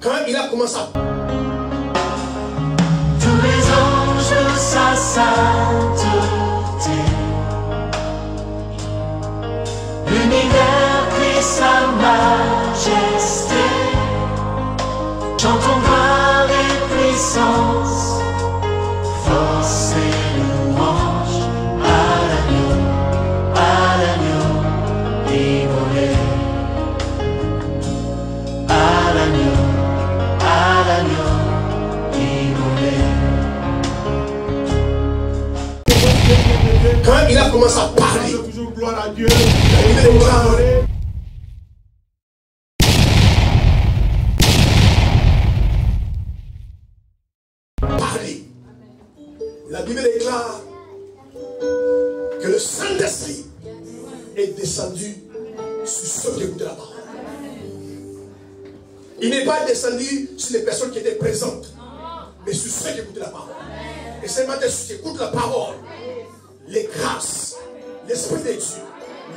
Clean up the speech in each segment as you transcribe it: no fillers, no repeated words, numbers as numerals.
Quand il a commencé à... Tous les anges de sa sainteté, l'univers crie sa majesté, chantons gloire et puissance, force et louange à l'agneau immolé, à l'agneau immolé. Quand il a commencé à parler, Toujours gloire à Dieu. il a déclaré, parler. La Bible déclare que le Saint-Esprit est descendu sur ceux qui écoutaient la parole. Il n'est pas descendu sur les personnes qui étaient présentes, mais sur ceux qui écoutaient la parole. Et ce matin, si tu écoutes la parole, les grâces, l'Esprit de Dieu,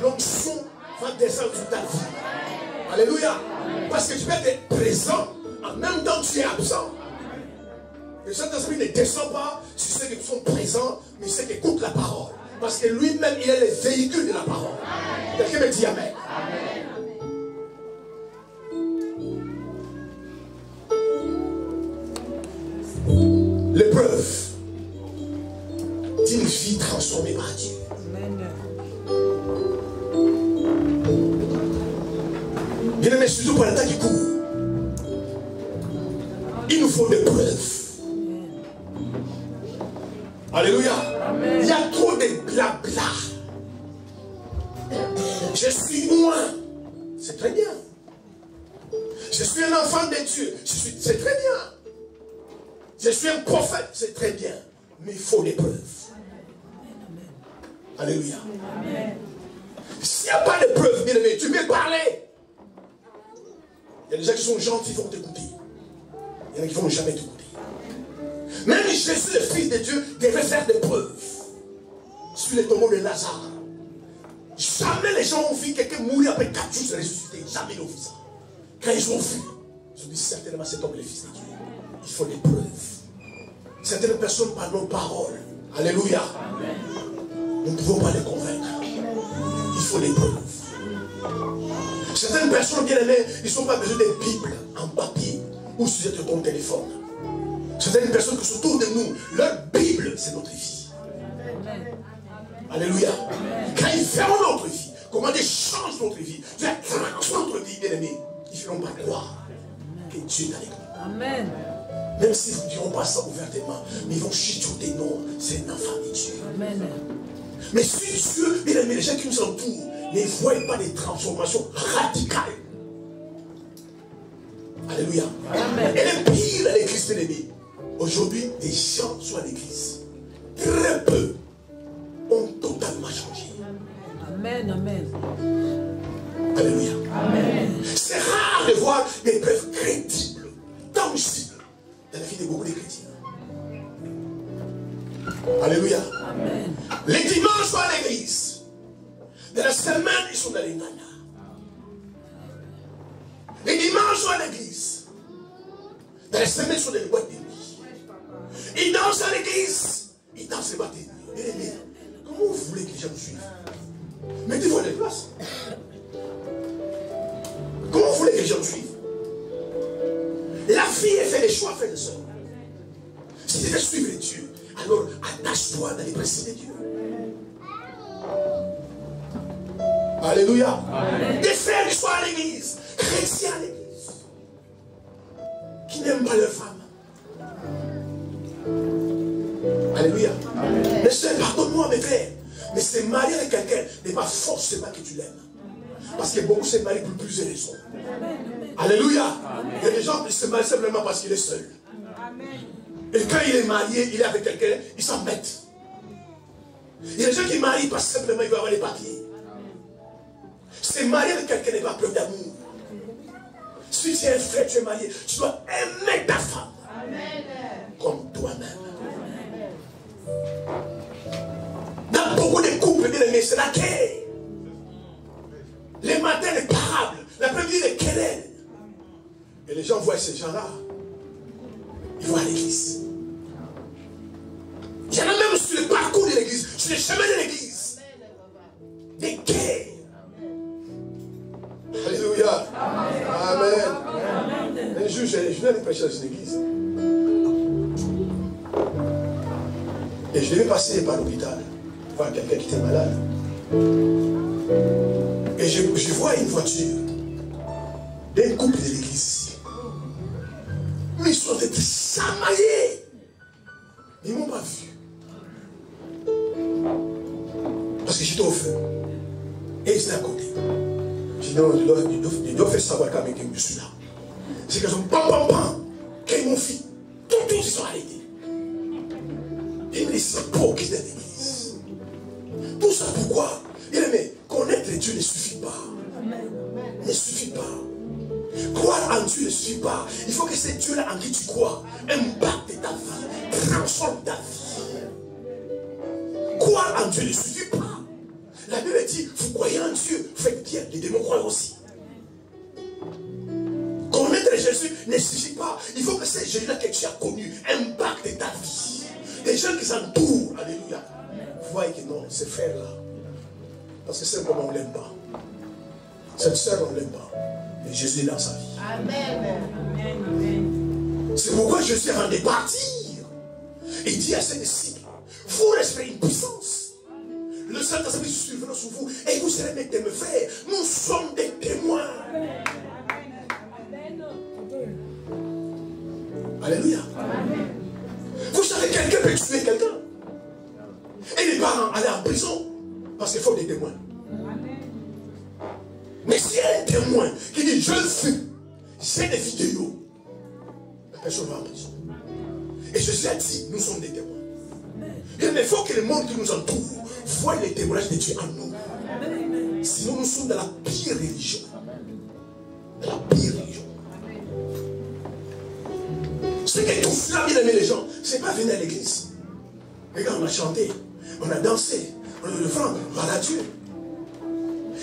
l'onction va descendre sur ta vie. Alléluia. Parce que tu peux être présent, en même temps tu es absent. Le Saint-Esprit ne descend pas sur ceux qui sont présents, mais ceux qui écoutent la parole. Parce que lui-même, il est le véhicule de la parole. Quelqu'un me dit Amen. L'épreuve d'une vie transformée par Dieu. Bien aimé, surtout pour le temps qui court, il nous faut des preuves. Alléluia. Amen. Il y a trop de blabla. Je suis loin. C'est très bien. Je suis un enfant de Dieu. C'est très bien. Je suis un prophète. C'est très bien. Mais il faut des preuves. Alléluia. S'il n'y a pas de preuves, bien aimé, tu peux parler. Il y a des gens qui sont gentils, qui vont t'écouter. Il y en a qui ne vont jamais t'écouter. Même Jésus, le Fils de Dieu, devait faire des preuves sur les tombeaux de Lazare. Jamais les gens ont vu quelqu'un mourir après 4 jours se ressusciter. Jamais ils ont vu ça. Quand ils ont vu, ils ont dit certainement cet homme est le Fils de Dieu. Il faut des preuves. Certaines personnes par nos paroles. Alléluia. Nous ne pouvons pas les convaincre. Il faut des preuves. Certaines personnes bien aimées, ils n'ont pas besoin de Bible en papier ou sur ton téléphone. Certaines personnes qui sont autour de nous, leur Bible, c'est notre vie. Alléluia. Quand ils feront notre vie, comment ils changent notre vie, Dieu transforme notre vie, bien aimé, ils ne feront pas croire que Dieu est avec nous. Amen. Même s'ils ne diront pas ça ouvertement, mais ils vont chuchoter non, c'est un enfant de Dieu. Amen. Mais si Dieu, bien aimé, les gens qui nous entourent ne voient pas des transformations radicales. Alléluia. Amen. Et le pire à l'église, bien aimé, aujourd'hui, des gens sont à l'église. Très peu ont totalement changé. Amen, amen. Alléluia. Amen. C'est rare de voir des preuves crédibles, tangibles, dans la vie de beaucoup de chrétiens. Alléluia. Amen. Les dimanches sont à l'église. De la semaine, ils sont dans les nanas. Les dimanches sont à l'église. Dans la semaine, ils sont dans les boîtes de nuit. Ils dansent à l'église. Ils dansent les boîtes de nuit. Comment vous voulez que les gens vous suivent? Mettez-vous à la place. Comment vous voulez que les gens vous suivent? La vie est fait des choix, frères et sœurs. Si tu veux suivre Dieu, alors attache-toi dans les principes de Dieu. Alléluia. Amen. Des frères qui sont à l'église, chrétiens à l'église, qui n'aiment pas leur femme. Alléluia. Amen. Mais sœurs, pardonne-moi mes frères, mais se marier avec quelqu'un n'est pas forcément que tu l'aimes. Parce que beaucoup se marient pour plusieurs raisons. Alléluia. Amen. Il y a des gens qui se marient simplement parce qu'il est seul. Amen. Et quand il est marié, il est avec quelqu'un, ils s'en mettent. Il y a des gens qui marient parce que simplement il veut avoir les papiers. Se marier avec quelqu'un n'est pas preuve d'amour. Si tu es un frère, tu es marié, tu dois aimer ta femme. Amen. Comme toi-même. Dans beaucoup de couples, bien aimés, c'est la quai. Les matins, les parables. L'après-midi, les querelles. Et les gens voient ces gens-là. Ils vont à l'église. Il y en a même sur le parcours de l'église, sur les chemins de l'église. Des guerres. Alléluia. Amen. Un jour, je viens de prêcher dans une église. Et je devais passer par l'hôpital, voir quelqu'un qui était malade. Et je vois une voiture d'un couple de l'église ici. Mais ils sont été chamaillés. Ils ne m'ont pas vu. Parce que j'étais au feu. Et ils étaient à côté. Je dis non, ils doivent faire savoir quand même que je suis là. C'est qu'ils ont pam pam pam. Quand ils m'ont fait, tous ils sont arrêtés. Et ils me disent c'est pour qu'ils aient l'église. Tout ça pourquoi? Il dit mais connaître Dieu ne suffit pas. Ne suffit pas. Croire en Dieu ne suffit pas. Il faut que ce Dieu-là en qui tu crois impacte ta vie, transforme ta vie. Croire en Dieu ne suffit pas. La Bible dit, vous croyez en Dieu, faites bien, les démons croient aussi. Connaître Jésus ne suffit pas. Il faut que ce Jésus-là que tu as connu impacte ta vie. Les gens qui s'entourent, alléluia, vous voyez que non, ces frères-là, parce que simplement on ne l'aime pas. Cette sœur, on ne l'aime pas. Mais Jésus est dans sa vie. Amen. C'est pourquoi Jésus est rendu partir. Il dit à ses disciples, vous recevrez une puissance. Le Saint-Esprit surviendra sur vous et vous serez mes témoins. Frères, nous sommes des témoins. Alléluia. Amen. Vous savez, quelqu'un peut tuer quelqu'un. Et les parents allaient en prison parce qu'il faut des témoins. Mais s'il y a un témoin qui dit je le fais, j'ai des vidéos, la personne va en prison. Et Jésus a dit, nous sommes des témoins. Il faut que le monde qui nous entoure voie les témoignages de Dieu en nous. Sinon nous sommes dans la pire religion. Dans la pire religion. Ce qui est tout cela, bien aimé les gens, c'est pas venir à l'église. Regarde, on a chanté, on a dansé, on a le franc, voilà Dieu.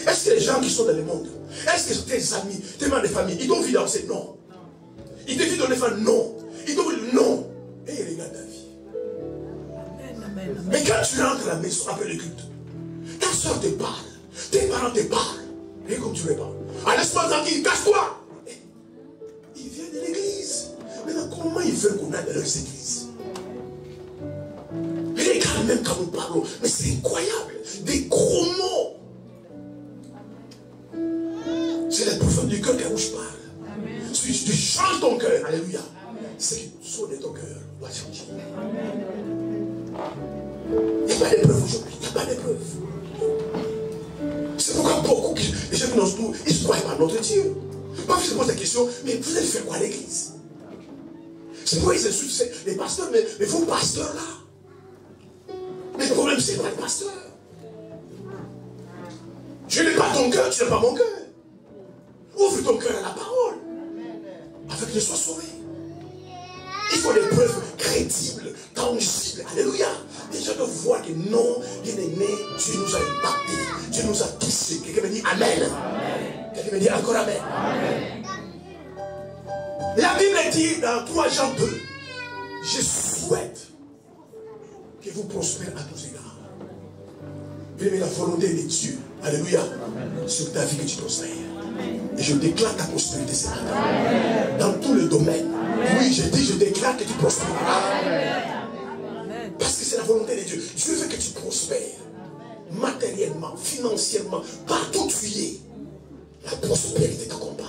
Est-ce que les gens qui sont dans le monde, est-ce que tes amis, tes membres de famille, ils t'ont vu danser? Non. Ils t'ont vu dans les femmes? Non. Ils t'ont vu? Non. Et ils regardent ta vie. Mais quand tu rentres à la maison après le culte, ta soeur te parle, tes parents te parlent, et comme tu ne veux pas, ah, laisse-moi tranquille, casse-toi. Ils viennent de l'église. Maintenant, comment ils veulent qu'on aille dans leurs églises? Regarde même quand nous parlons, mais c'est incroyable, des gros mots. C'est la profondeur du cœur où je parle. Si tu changes ton cœur, alléluia, c'est que le son de ton cœur doit changer. Il n'y a pas d'épreuve aujourd'hui, il n'y a pas d'épreuve. C'est pourquoi beaucoup, les gens qui nous entourent, ils se croient par notre Dieu. Parfois, ils se posent la question, mais vous allez faire quoi à l'église? C'est pourquoi ils insultent les pasteurs, mais vous, pasteurs là. Mais le problème, c'est pas le pasteur. Je n'ai pas ton cœur, tu n'as pas mon cœur. Ouvre ton cœur à la parole, afin que tu sois sauvé. Il faut des preuves crédibles, tangibles. Alléluia. Les gens doivent voir que non, bien aimé, Dieu nous a impactés, Dieu nous a touchés. Quelqu'un me dit Amen. Quelqu'un me dit encore Amen. La Bible dit dans 3 Jean 2, je souhaite que vous prospérez à tous égards. Bien aimé, la volonté de Dieu, alléluia, sur ta vie que tu prospères. Et je déclare ta prospérité ce matin. Dans tous les domaines. Oui, je déclare que tu prospéreras. Parce que c'est la volonté de Dieu. Dieu veut que tu prospères. Matériellement, financièrement, partout où tu es. La prospérité t'accompagne.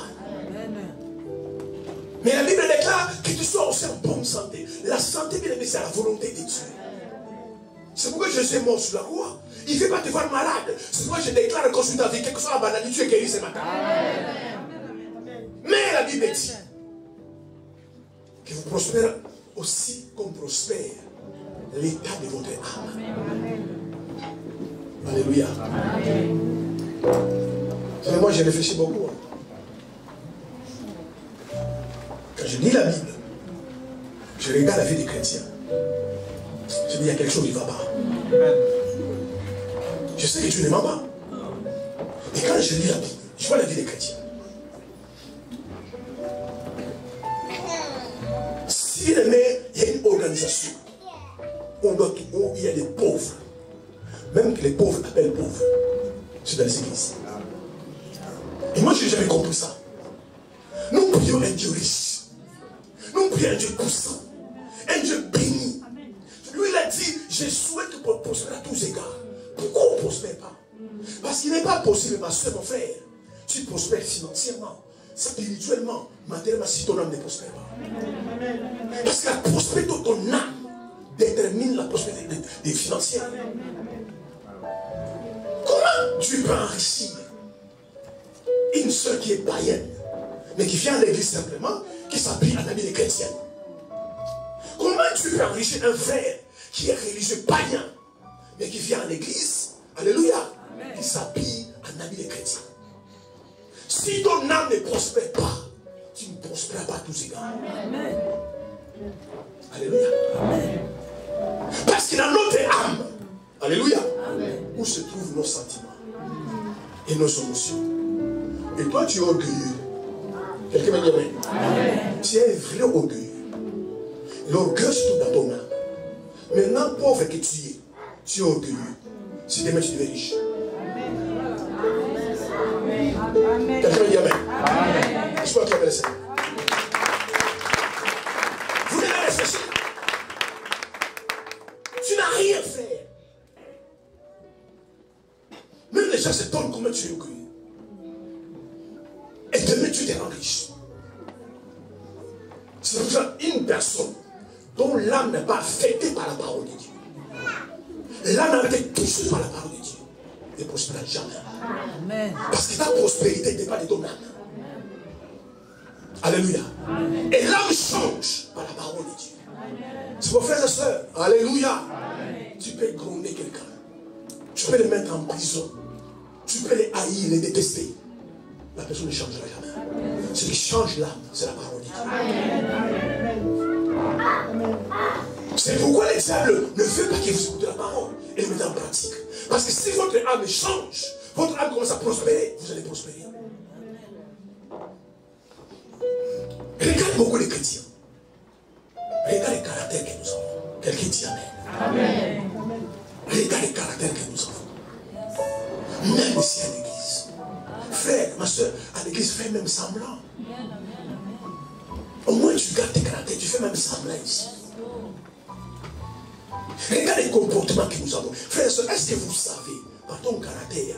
Mais la Bible déclare que tu sois aussi en bonne santé. La santé, bien aimé, c'est la volonté de Dieu. C'est pourquoi Jésus est mort sur la croix. Il ne fait pas te voir malade. C'est pourquoi je déclare que sur ta vie, quelle que soit la maladie, tu es guéri ce matin. Mais la Bible dit que vous prospérez aussi comme prospère l'état de votre âme. Alléluia. Moi, j'ai réfléchi beaucoup. Quand je lis la Bible, je regarde la vie des chrétiens. Je dis, il y a quelque chose qui ne va pas. Je sais que Dieu ne ment pas. Et quand je lis la Bible, je vois la vie des chrétiens. S'il aimait, il y a une organisation. Il y a des pauvres. Même que les pauvres appellent pauvres. C'est dans les églises. Et moi, je n'ai jamais compris ça. Nous prions un Dieu riche. Nous prions un Dieu puissant. Un Dieu béni. Lui, il a dit, je souhaite prospérer à tous égards. Pourquoi on ne prospère pas? Parce qu'il n'est pas possible, ma soeur, mon frère. Tu prospères financièrement, spirituellement, matériellement, si ton âme ne prospère pas. Parce que la prospérité de ton âme détermine la prospérité des financières. Comment tu peux enrichir une soeur qui est païenne, mais qui vient à l'église simplement, qui s'habille en habit de chrétienne? Comment tu peux enrichir un frère qui est religieux païen, mais qui vient à l'église, alléluia, qui s'habille en habit de chrétien? Si ton âme ne prospère pas, tu ne prospères pas à tous égards. Amen. Alléluia. Amen. Parce qu'il a notre âme, alléluia, amen, où se trouvent nos sentiments et nos émotions. Et toi, tu es orgueilleux. Quelqu'un m'a dit amen. Amen. Tu es un vrai orgueilleux. L'orgueil se trouve dans ton âme. Maintenant, pauvre que tu es orgueilleux. Si demain tu deviens riche. Quelqu'un m'a dit amen. Amen. Je crois qu'il y avait le Seigneur. Vous devez réfléchir. Tu n'as rien fait. Même les gens s'étonnent comment tu es orgueilleux. Et demain tu te rends riche. C'est pour ça une personne dont l'âme n'est pas affectée par la parole de Dieu. L'âme n'a été touchée par la parole de Dieu. Ne prospérera jamais. Amen. Parce que ta prospérité n'est pas de ton âme. Alléluia. Amen. Et l'âme change par la parole de Dieu. C'est vos frères et sœurs. Alléluia. Amen. Tu peux gronder quelqu'un. Tu peux le mettre en prison. Tu peux les haïr, les détester. La personne ne changera jamais. Amen. Ce qui change l'âme, c'est la parole de Dieu. Amen. C'est pourquoi le diable ne veut pas que vous écoutez la parole et le mettez en pratique. Parce que si votre âme change, votre âme commence à prospérer, vous allez prospérer. Regarde beaucoup les chrétiens. Regarde les caractères que nous avons. Quelqu'un dit amen. Amen. Regarde les caractères que nous avons. Même ici à l'église. Frère, ma soeur, à l'église, fais même semblant. Au moins tu gardes tes caractères, tu fais même semblant ici. Regarde les comportements que nous avons. Frères et sœurs, est-ce que vous savez, par ton caractère,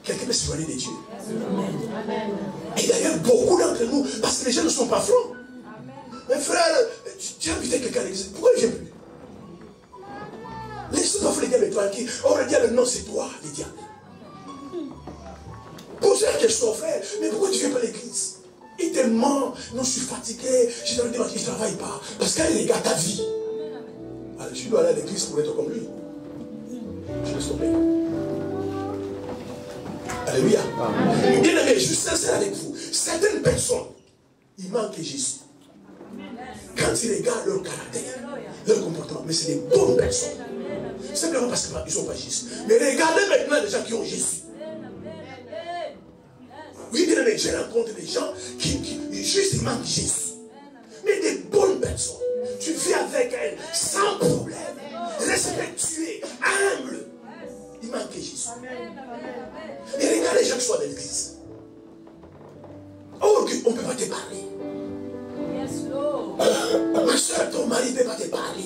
quelqu'un peut s'éloigner de Dieu? Amen. Et d'ailleurs, beaucoup d'entre nous, parce que les gens ne sont pas francs. Mais frère, tu as invité quelqu'un à l'église, pourquoi il ne vient plus? Laisse pas les diables tranquilles. Oh, le diable, non, c'est toi, le diable. Posez la question, frère, mais pourquoi tu ne viens pas à l'église? Il te ment, non, je suis fatigué, je ne travaille pas. Parce qu'il regarde ta vie. Alors, je dois aller à l'église pour être comme lui. Je laisse tomber. Alléluia. Bien aimé, je suis sincère avec vous. Certaines personnes, il manque Jésus. Quand ils regardent leur caractère, leur comportement, mais c'est des bonnes personnes. Simplement parce qu'ils ne sont pas Jésus. Mais regardez maintenant les gens qui ont Jésus. Oui, bien aimé, je rencontre des gens qui juste ils manquent Jésus. Mais des bonnes personnes. Tu vis avec elles sans problème, respectueux, humble. Il manque Jésus. Et regarde les gens qui sont dans l'église. Oh, on ne peut pas te parler. Ma soeur, ton mari ne peut pas te parler.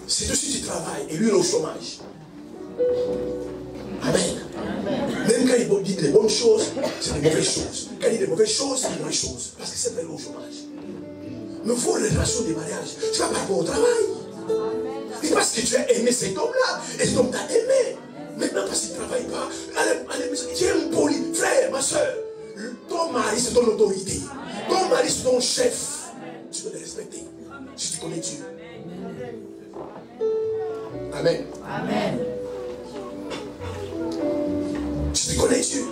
C'est aussi tu travailles et lui il est au chômage. Amen. Même quand il dit les bonnes choses, c'est des mauvaises choses. Quand il dit des mauvaises choses, c'est des mauvaises choses. Parce que c'est vraiment au chômage. Mais vos relations de mariage, tu vas par rapport au travail. Et parce que tu as aimé cet homme-là, et cet homme t'a aimé. Maintenant, parce qu'il ne travaille pas, tu es un poli. Frère, ma soeur, ton mari, c'est ton autorité. Ton mari, c'est ton chef. Tu dois le respecter. Si tu connais Dieu. Amen. Amen. Si tu connais Dieu.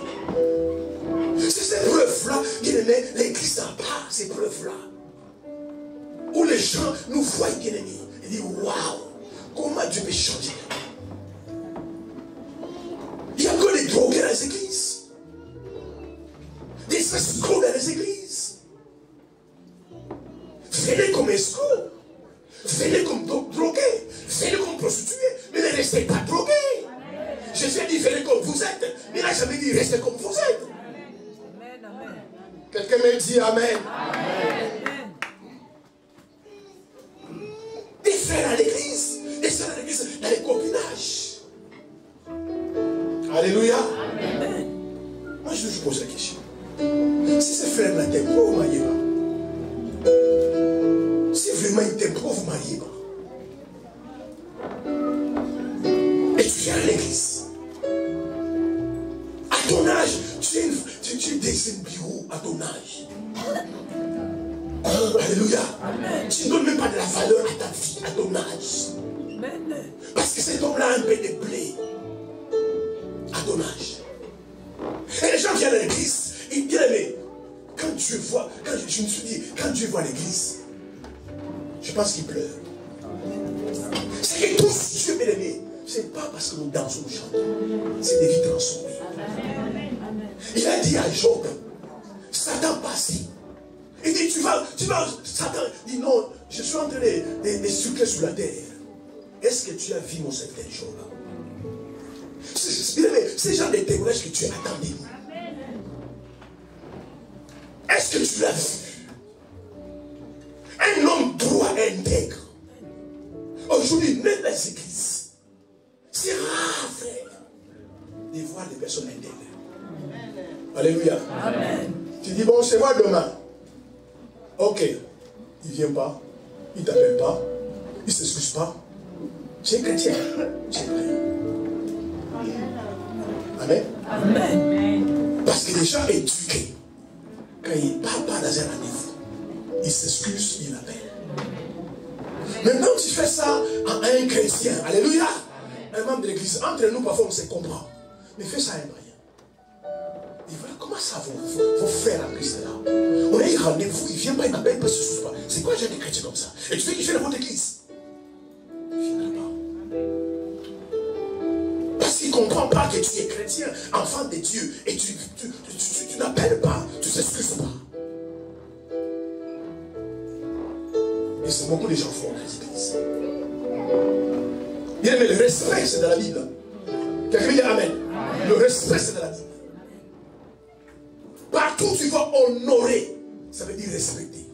C'est ces preuves-là, bien aimé, l'église n'a pas ces preuves-là. Où les gens nous voient, bien aimés, et disent waouh, comment Dieu peut changer. Il y a encore des drogués dans les églises, des escrocs dans les églises. ça veut dire restez comme vous êtes. Quelqu'un me dit Amen. Des frères à l'église, des sœurs à l'église, dans les copinages. Alléluia. Moi je vous pose la question. Si ces frères-là t'aiment, pourquoi vous ne mariez pas? Si vraiment ils t'aiment, pourquoi vous ne mariez pas? Et tu viens à l'église. À ton âge, tu dessines bureau à ton âge. Alléluia. Tu ne donnes même pas de la valeur à ta vie, à ton âge. Parce que cet homme-là a un peu de blé à ton âge. Et les gens viennent à l'église, ils disent, mais quand Dieu voit, je me suis dit, quand Dieu voit l'église, je pense qu'il pleure. C'est que tous Dieu, bien aimé, ce n'est pas parce que nous dansons, nous chantons, c'est des vies transformées. Il a dit à Job, Satan passé. Il dit, tu vas, Satan dit non, je suis en train de circuler sur la terre. Est-ce que tu as vu mon serviteur Job? C'est le genre de témoignage que tu attends de nous. Est-ce que tu l'as vu? Un homme droit et intègre. Aujourd'hui, même les églises, c'est rare, frère, de voir des personnes intègres. Alléluia. Amen. Tu dis, bon, c'est moi demain. Ok. Il ne vient pas. Il ne t'appelle pas. Il ne s'excuse pas. Tu es chrétien. Tu es rien. Amen. Amen. Parce que les gens éduqués, quand ils ne parlent pas dans un rendez-vous, ils s'excusent, ils l'appellent. Maintenant, tu fais ça à un chrétien. Alléluia. Un membre de l'église. Entre nous, parfois, on se comprend. Mais fais ça à un païen. Et voilà, comment ça vos frères en Christ là? On a un rendez-vous, il ne vient pas, il n'appelle pas, il ne se soucie pas. C'est quoi j'ai des chrétiens comme ça? Et tu veux qu'il vienne dans votre église? Il ne viendra pas. Parce qu'il ne comprend pas que tu es chrétien, enfant de Dieu, et tu n'appelles pas, tu ne s'excuses pas. Et c'est beaucoup de gens font dans les églises. Bien aimé, le respect, c'est dans la Bible. Quelqu'un dit Amen. Le respect, c'est dans la Bible. Partout où tu vas honorer, ça veut dire respecter.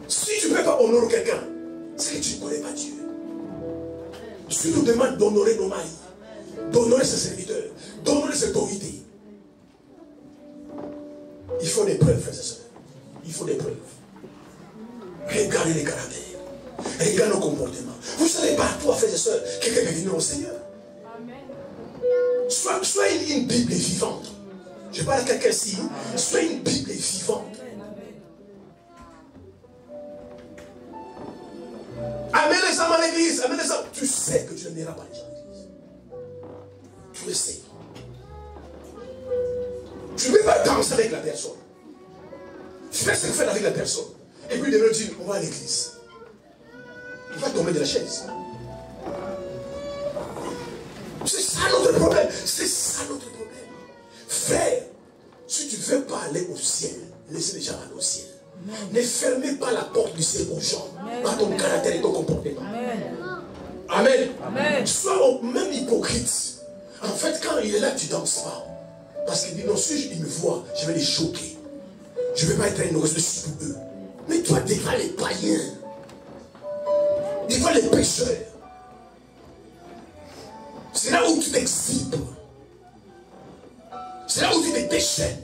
Si tu ne peux pas honorer quelqu'un, c'est que tu ne connais pas Dieu. Dieu nous demande d'honorer nos maris, d'honorer ses serviteurs, d'honorer ses autorités. Il faut des preuves, frères et sœurs. Il faut des preuves. Regardez les caractères. Regardez nos comportements. Vous savez partout, frères et sœurs, quelqu'un est venu au Seigneur. Soit une Bible vivante. Je parle à quelqu'un ici. Soit une Bible vivante. Amène les âmes à l'église. Amène les âmes. Tu sais que tu n'aimeras pas les gens à l'église. Tu le sais. Tu ne peux pas danser avec la personne. Fais ce que fait avec la personne. Et puis de me dire, on va à l'église. Il va tomber de la chaise. C'est ça notre problème. C'est ça notre problème. Frère, si tu ne veux pas aller au ciel, laissez les gens aller au ciel. Ne fermez pas la porte du ciel aux gens. Par ton caractère et ton comportement. Amen. Amen. Sois même hypocrite. En fait, quand il est là, tu ne danses pas. Parce qu'il dit, non, si il me voit, je vais les choquer. Je ne vais pas être une résolution pour eux. Mais toi, devant les païens, devant les pécheurs, c'est là où tu t'exhibes. C'est là où tu te déchaînes.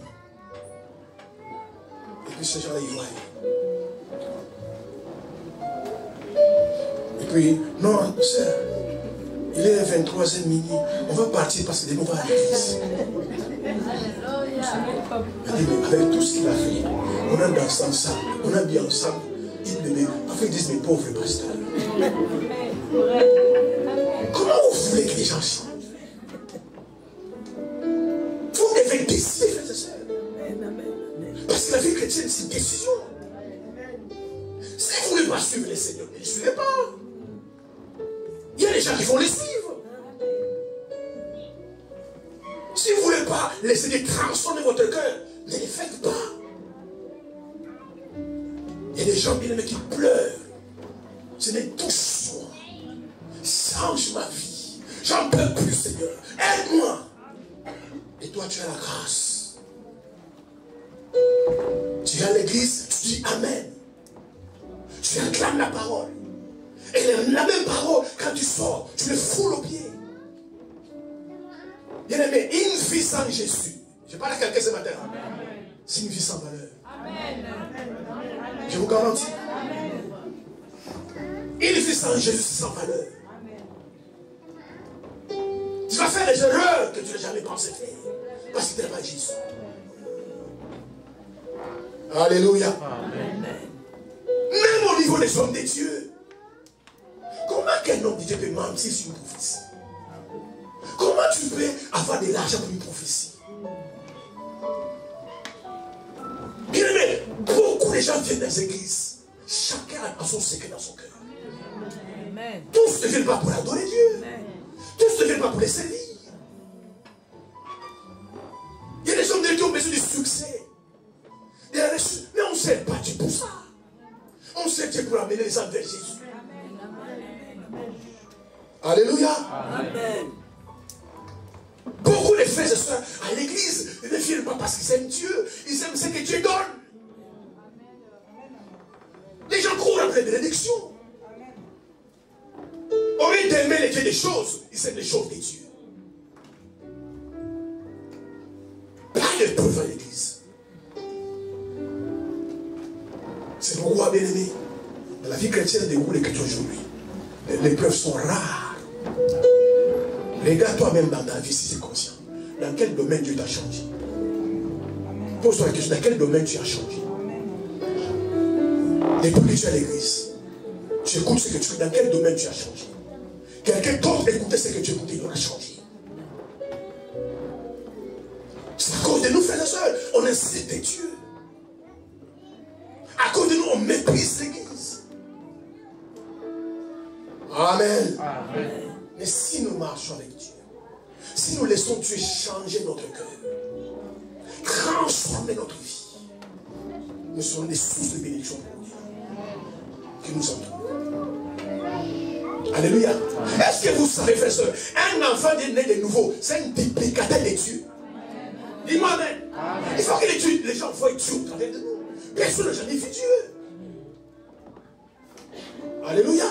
Et puis ces gens-là, ils voient. Et puis, non, sœur, il est 23h minuit. On va partir parce que demain on va à l'église. Avec tout ce qu'il a fait, on a dansé ensemble, on a bien ensemble. Parfois ils disent, mes pauvres pasteurs. Comment vous voulez que les gens changent? Vous devez décider, frères et sœurs. Parce que la vie chrétienne, c'est une décision. Si vous ne voulez pas suivre les seigneurs, ne les suivez pas. Il y a des gens qui vont les suivre. Si vous ne voulez pas laisser transformer votre cœur, ne les faites pas. Il y a des gens bien aimés qui pleurent. Ce n'est tout moi. Change ma vie. J'en peux plus, Seigneur. Aide-moi. Et toi, tu as la grâce. Tu es à l'église, tu dis Amen. Tu acclames la parole. Et la même parole, quand tu sors, tu le foules aux pieds. Bien aimé, une vie sans Jésus. Je parle à quelqu'un ce matin. C'est une vie sans valeur. Amen. Je vous garantis. Une vie sans Jésus, c'est sans valeur. Tu vas faire des erreurs que tu n'as jamais pensé faire. Parce que tu n'as pas Jésus. Alléluia. Amen. Même au niveau des hommes de Dieu. Comment qu'un homme de Dieu peut mentir sur une prophétie? Comment tu peux avoir de l'argent pour une prophétie? Bien aimé, beaucoup de gens viennent dans les églises. Chacun a son secret dans son cœur. Amen. Tous ne viennent pas pour adorer Dieu. Amen. Tous ne viennent pas pour les servir. Il y a des hommes de Dieu qui ont besoin du succès. Mais on ne sert pas Dieu pour ça. On sert Dieu pour amener les gens vers Jésus. Alléluia. Amen. Beaucoup de frères et sœurs à l'église ne viennent pas parce qu'ils aiment Dieu. Ils aiment ce que Dieu donne. Les gens courent après des bénédictions. Au lieu d'aimer les dieux des choses, ils aiment les choses de Dieu. Pas de preuves à l'église. C'est pourquoi, bien aimé, dans la vie chrétienne de l'écriture aujourd'hui, les preuves sont rares. Regarde toi-même dans ta vie si tu es conscient. Dans quel domaine Dieu t'a changé? Pose-toi la question, dans quel domaine tu as changé? Depuis que tu es à l'église, tu écoutes ce que tu fais, dans quel domaine tu as changé? Quelqu'un d'autre écoutait ce que tu écoutais, il aura changé. C'est à cause de nous, frères et sœurs, on incite Dieu. À cause de nous, on méprise l'église. Amen. Amen. Mais si nous marchons avec Dieu, si nous laissons Dieu changer notre cœur, transformer notre vie, nous serons des sources de bénédiction pour Dieu qui nous entourent. Alléluia. Est-ce que vous savez, frère et soeur, un enfant né de nouveau, c'est un duplicataire de Dieu. Dis-moi Amen. Il faut que les gens voient Dieu au travers de nous. Personne n'a jamais vu Dieu. Alléluia.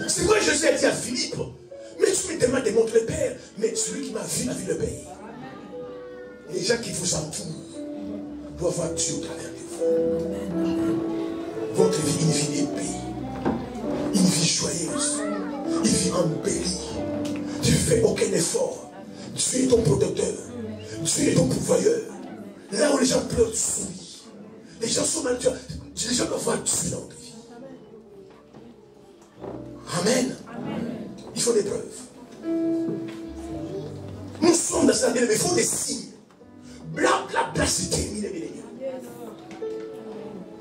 C'est quoi Jésus a dit à Philippe? Mais tu me demandes de montrer le Père. Mais celui qui m'a vu a vu le Père. Les gens qui vous entourent doivent voir Dieu au travers de vous. Votre vie, une vie épée, une vie joyeuse, une vie embellie. Tu ne fais aucun effort. Dieu est ton protecteur. Dieu est ton pourvoyeur. Là où les gens pleurent, tu souris. Les gens sont mal. Les gens doivent voir Dieu dans ta vie. Amen. Il faut des preuves. Nous sommes dans cette année, mais il faut des signes. Bla, c'est terminé, bien aimé.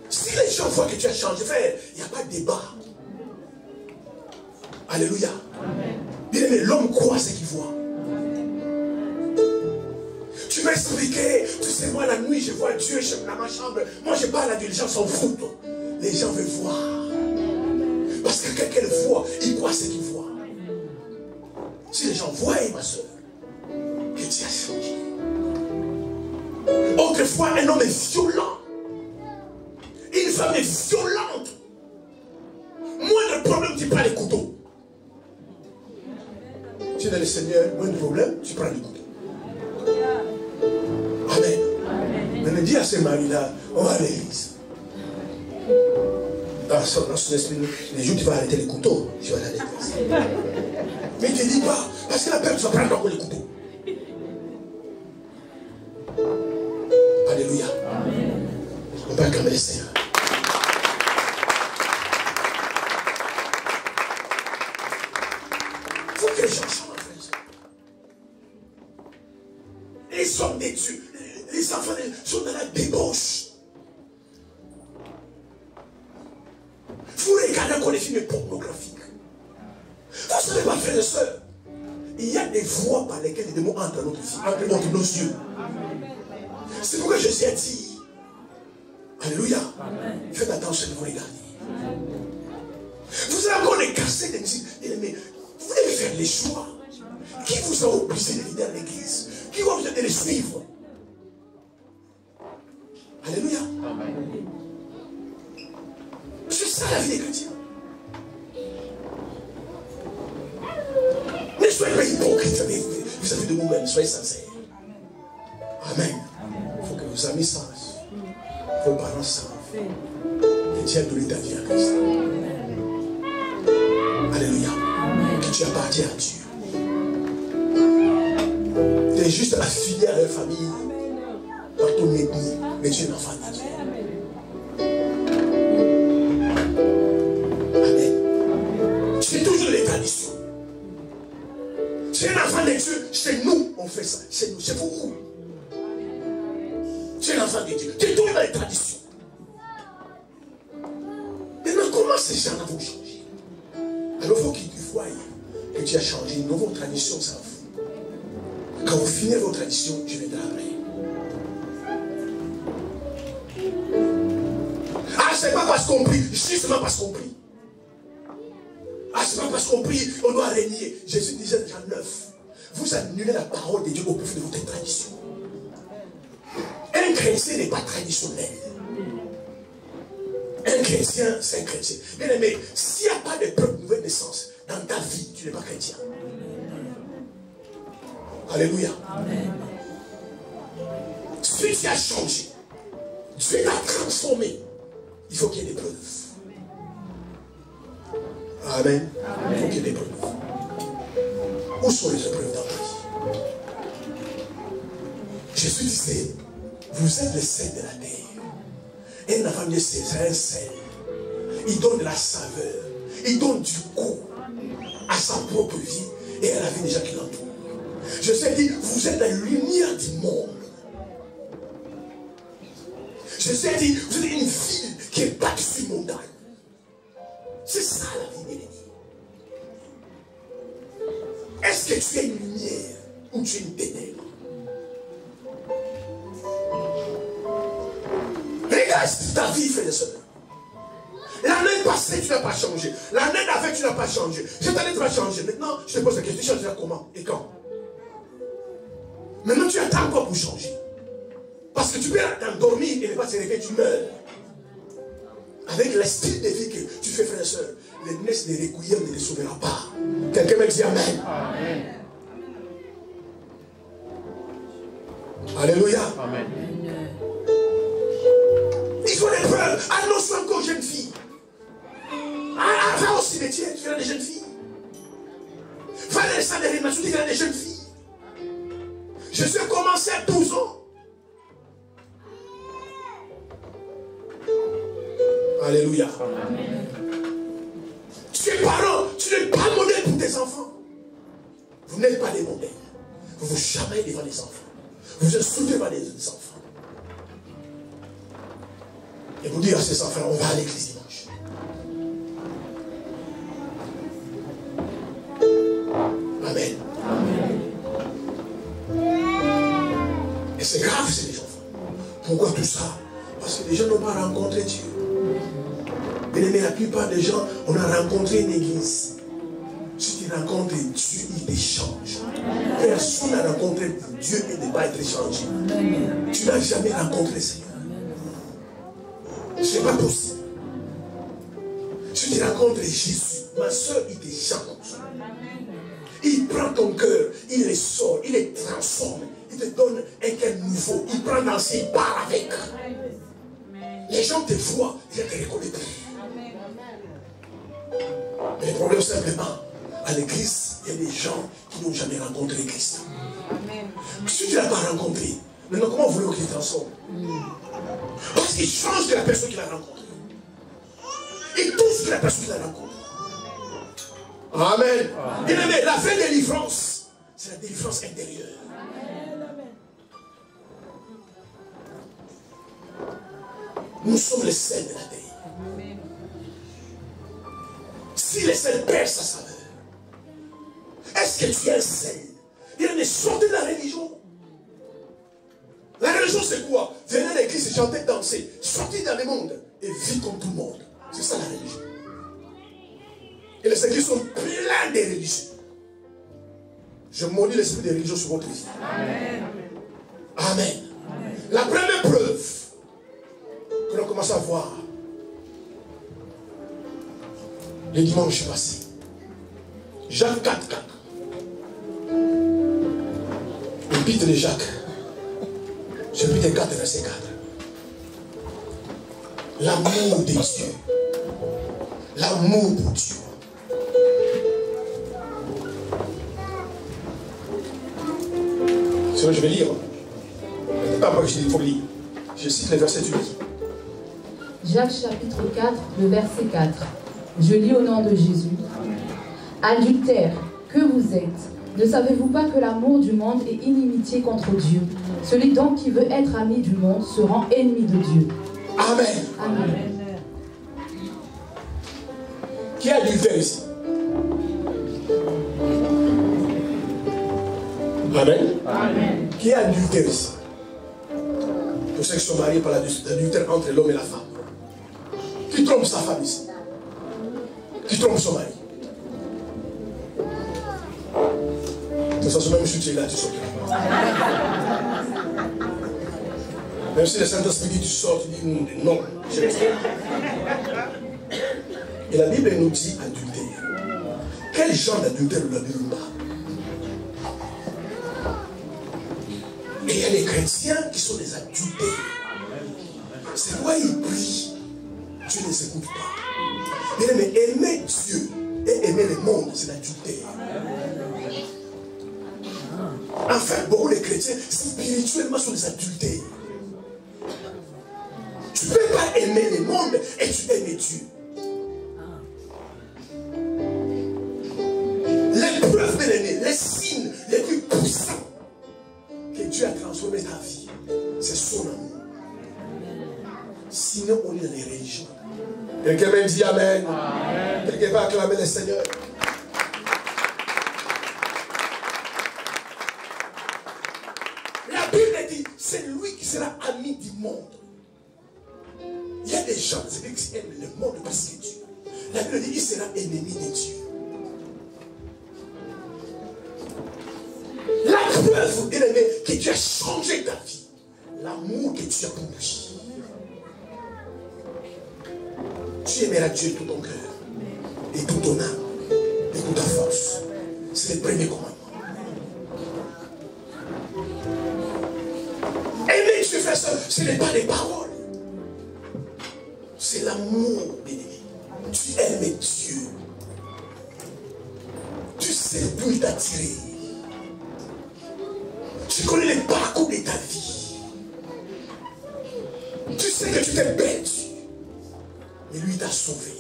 Si les gens voient que tu as changé, frère, il n'y a pas de débat. Alléluia. Bien aimé, l'homme croit ce qu'il voit. Tu m'as expliqué, tu sais, moi la nuit, je vois Dieu dans ma chambre. Moi, je parle à Dieu, les gens s'en foutent. Les gens veulent voir. Parce que quelqu'un le voit, il croit ce qu'il voit. Si les gens voient, ma soeur, que Dieu a changé. Autrefois, un homme est violent. Une femme est violente. Moins de problème, tu prends les couteaux. Tu es dans le Seigneur, moins de problème, tu prends les couteaux. Amen. Mais dis à ce mari-là, on va à l'église. Dans son esprit, les jours où tu vas arrêter les couteaux, tu vas aller à l'église. Mais il ne te dit pas, parce que la peur, tu vas prendre encore les couteaux. Alléluia. On peut acclamer le Seigneur. Il faut que les gens changent, frère. Les hommes des dieux, les enfants sont dans la débauche. Vous regardez encore les films pornographiques. Vous ne savez pas, frères et sœurs, il y a des voies par lesquelles les démons entrent dans notre vie, entre nos yeux. C'est pourquoi Jésus a dit, alléluia, faites attention de vous regarder. Vous avez encore les cassettes de musique. Mais vous devez faire les choix. qui vous a obligé de venir à l'église? Qui va vous aider à les suivre? Alléluia. C'est ça la vie des chrétiens. Ne soyez pas hypocrites vis-à-vis de vous-même, soyez sincères. Amen. Il faut que vos amis sachent, vos parents savent que Dieu a donné ta vie à Christ. Alléluia. Que tu appartiens à Dieu. Tu es juste affilié à leur famille par ton ethnie, mais tu es un enfant de Dieu. Amen. Tu es toujours les traditions. Tu es un enfant de Dieu. Chez nous, on fait ça. Chez nous, chez vous. Tu es l'enfant de Dieu. Tu es toujours dans les traditions. Maintenant, comment ces gens-là vont changer? Alors, il faut qu'ils voient que tu as changé. Nos vos traditions, ça vous. Quand vous finissez vos traditions, je viendrai après. Ah, c'est pas parce qu'on prie, justement parce qu'on prie. Ah, c'est pas parce qu'on prie, on doit régner. Jésus disait déjà 9. Vous annulez la parole de Dieu au profit de votre tradition. Un chrétien n'est pas traditionnel. Un chrétien, c'est un chrétien. Bien aimé, s'il n'y a pas de preuve de nouvelle naissance dans ta vie, tu n'es pas chrétien. Alléluia. Amen. Si tu as changé, Dieu t'a transformé, il faut qu'il y ait des preuves. Amen. Il faut qu'il y ait des preuves. Où sont les preuves dans ta vie? Jésus disait, vous êtes le sel de la terre. Un enfant de sel, c'est un sel. Il donne de la saveur. Il donne du goût à sa propre vie et à la vie des gens qui l'entourent. Je sais dire, vous êtes la lumière du monde. Je sais dire, vous êtes une ville qui est bâtie sur montagne. C'est ça la vie, bien-aimée. Est-ce que tu es une lumière ou tu es une ténèbre? Regarde ta vie, frère et soeur. L'année passée, tu n'as pas changé. L'année d'avant, tu n'as pas changé. Cette année, tu vas changer. Maintenant, je te pose la question, tu changeras comment et quand? Maintenant, tu attends quoi pour changer? Parce que tu peux t'endormir et ne pas se réveiller, tu meurs. Avec le style de vie que tu fais, frère et soeur, les nesses de requiem ne te sauvera pas. Quelqu'un me dit Amen. Amen. Alléluia. Amen. Il faut des preuves. Annonce encore jeune fille. Va au cimetière, tu verras des jeunes filles. Va dans les salles de réanimation, tu verras des jeunes filles. Je suis commencé à 12 ans. Alléluia. Amen. Tu es parent, tu n'es pas modèle pour tes enfants. Vous n'êtes pas des modèles. Vous vous jamais devant les enfants. Vous êtes soudés devant les enfants. Et vous dire à ces enfants, on va à l'église dimanche. Amen. Amen. Et c'est grave, c'est les enfants. Pourquoi tout ça? Parce que les gens n'ont pas rencontré Dieu. Mais la plupart des gens, on a rencontré une église. Si tu rencontres Dieu, il t'échange. Personne n'a rencontré Dieu et ne pas être échangé. Tu n'as jamais rencontré le Seigneur. Ce n'est pas possible. Si tu rencontres Jésus, ma soeur, il t'échange. Il prend ton cœur, il le sort, il le transforme. Il te donne un cœur nouveau. Il prend dans ses part avec. Les gens te voient, ils te reconnaissent. Mais le problème simplement, à l'église, il y a des gens qui n'ont jamais rencontré Christ. Si tu ne l'as pas rencontré, maintenant comment voulez-vous qu'il transforme? Parce qu'il change de la personne qu'il a rencontrée. Il touche de la personne qu'il a rencontrée. Amen. Bien aimé, la vraie délivrance, c'est la délivrance intérieure. Nous sommes les sels de la terre. Si le sel perd sa saveur, est-ce que tu es un sel? Bien aimé, sortez de la religion. La religion, c'est quoi? Venez à l'église, chanter, danser. Sortez dans le monde et vivre comme tout le monde. C'est ça la religion. Et les églises sont pleines de religions. Je maudis l'esprit de religion sur votre vie. Amen. Amen. La première preuve que l'on commence à voir le dimanche passé. Jacques 4, 4. L'épître de Jacques. Chapitre 4, verset 4. L'amour de Dieu. L'amour pour Dieu. C'est ce que je vais lire. Pas moi que je dis, il faut lire. Je cite les versets du livre. Jacques chapitre 4, le verset 4. Je lis au nom de Jésus. Adultères, que vous êtes, ne savez-vous pas que l'amour du monde est inimitié contre Dieu? Celui donc qui veut être ami du monde se rend ennemi de Dieu. Amen. Amen. Qui est adultère ici? Amen. Amen. Qui est adultère ici? Pour ceux qui sont mariés par l'adultère entre l'homme et la femme. Qui trompe sa femme ici? Qui trompe son mari? De toute façon, même si tu es là, tu sors. Même si le Saint-Esprit dit tu sors, tu dis non, je reste. Et la Bible nous dit adultère. Quel genre d'adultère la Bible parle? Et il y a les chrétiens qui sont des adultères. C'est pourquoi ils prient. Dieu ne les écoute pas. Mais aimer Dieu et aimer le monde, c'est l'adultère. Enfin, beaucoup de chrétiens, spirituellement, sont des adultères. Tu ne peux pas aimer le monde et tu aimes Dieu. Les preuves, bien aimés, les signes les plus puissants que Dieu a transformé ta vie, c'est son amour. Sinon, on est dans les religions. Quelqu'un même dit Amen. Amen. Quelqu'un va acclamer le Seigneur. La Bible dit, c'est lui qui sera ami du monde. Il y a des gens qui aiment le monde parce que Dieu. La Bible dit, il sera ennemi de Dieu. La preuve, bien aimé, que Dieu a changé ta vie. L'amour que tu as pour lui. Tu aimeras Dieu de tout ton cœur, et toute ton âme, et toute ta force. C'est le premier commandement. Aimer Dieu, frère, ce n'est pas des paroles. C'est l'amour, bien-aimé. Tu aimes Dieu. Tu sais d'où il t'a tiré. Tu connais le parcours de ta vie. Tu sais que tu t'es perdu. Mais lui t'a sauvé.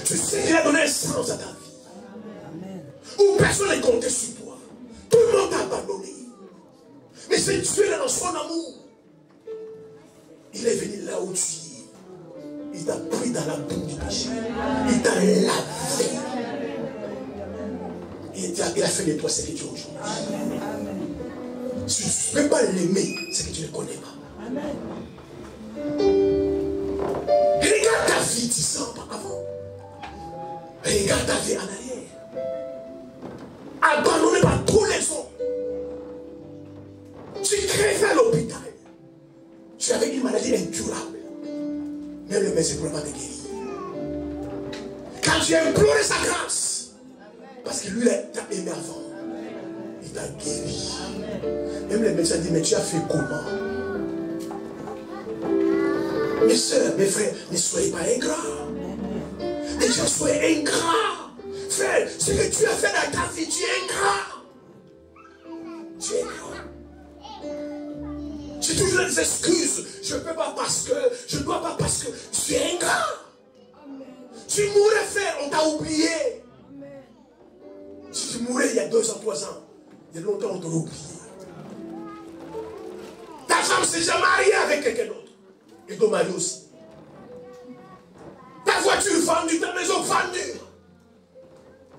Tu sais qu'il a donné un sens à ta vie. Où personne n'est compté sur toi. Tout le monde t'a abandonné. Mais c'est Dieu là dans son amour. Il est venu là où tu es. Il t'a pris dans la boue du péché. Il t'a lavé. Il a fait de toi ce que tu es aujourd'hui. Si tu ne peux pas l'aimer, c'est que tu ne le connais pas. Regarde ta vie 10 ans avant. Regarde ta vie en arrière. Abandonné par tous les hommes. Tu crèves à l'hôpital. Tu avais une maladie incurable. Même le médecin ne pourrait pas te guérir. Quand tu as imploré sa grâce, parce que lui t'a aimé avant, il t'a guéri. Même le médecin dit, mais tu as fait comment? Mes soeurs, mes frères, ne soyez pas ingrats. Déjà, soyez ingrats. Frère, ce que tu as fait dans ta vie, tu es ingrat. Tu es ingrat. J'ai toujours des excuses. Je ne peux pas parce que, je ne dois pas parce que. Tu es ingrat. Tu mourrais, frère, on t'a oublié. Si tu mourais il y a 2 ans, 3 ans, il y a longtemps on t'a oublié. Ta femme s'est déjà mariée avec quelqu'un d'autre. Et ton mari aussi. Ta voiture vendue, ta maison vendue.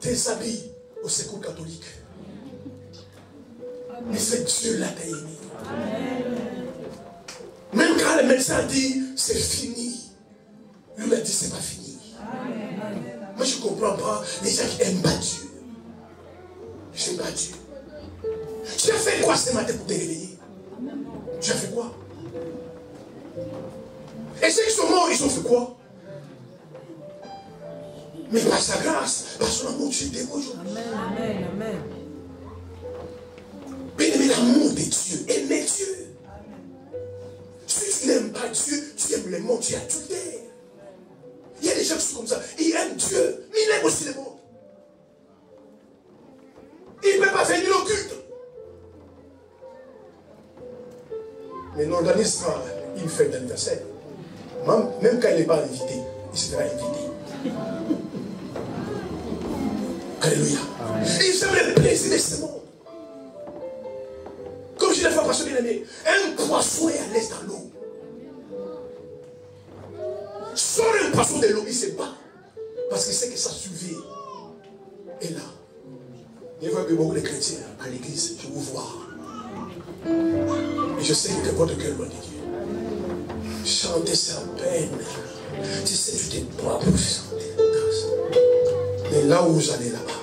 Tes habits au secours catholique. Mais c'est Dieu là t'a aimé. Même quand le médecin dit c'est fini, lui m'a dit c'est pas fini. Moi je ne comprends pas les gens qui aiment pas Dieu. Tu as fait quoi ce matin pour te réveiller? Tu as fait quoi? Et ceux qui sont morts, ils ont fait quoi? Mais par sa grâce, par son amour, tu es debout aujourd'hui. Amen, amen. Bien-aimé, l'amour de Dieu, aimer Dieu. Si tu n'aimes pas Dieu, tu aimes le monde, tu es adultère. Il y a des gens qui sont comme ça, ils aiment Dieu, mais ils aiment aussi le monde. Il ne peut pas venir au culte. Mais n'organise pas une fête d'anniversaire. Même quand il n'est pas invité, il sera invité. Alléluia. Ils aiment le plaisir de ce monde. Comme je l'ai fait passer bien aimé, un poisson est à l'aise dans l'eau. Sort un poisson de l'eau, il se bat. Parce qu'il sait que sa survie est là. Il y a beaucoup de chrétiens à l'église, je vous vois. Et je sais que votre cœur loin de Dieu. Chanter sa peine. Tu sais, tu t'es pas pour chanter. Mais là où vous allez là-bas,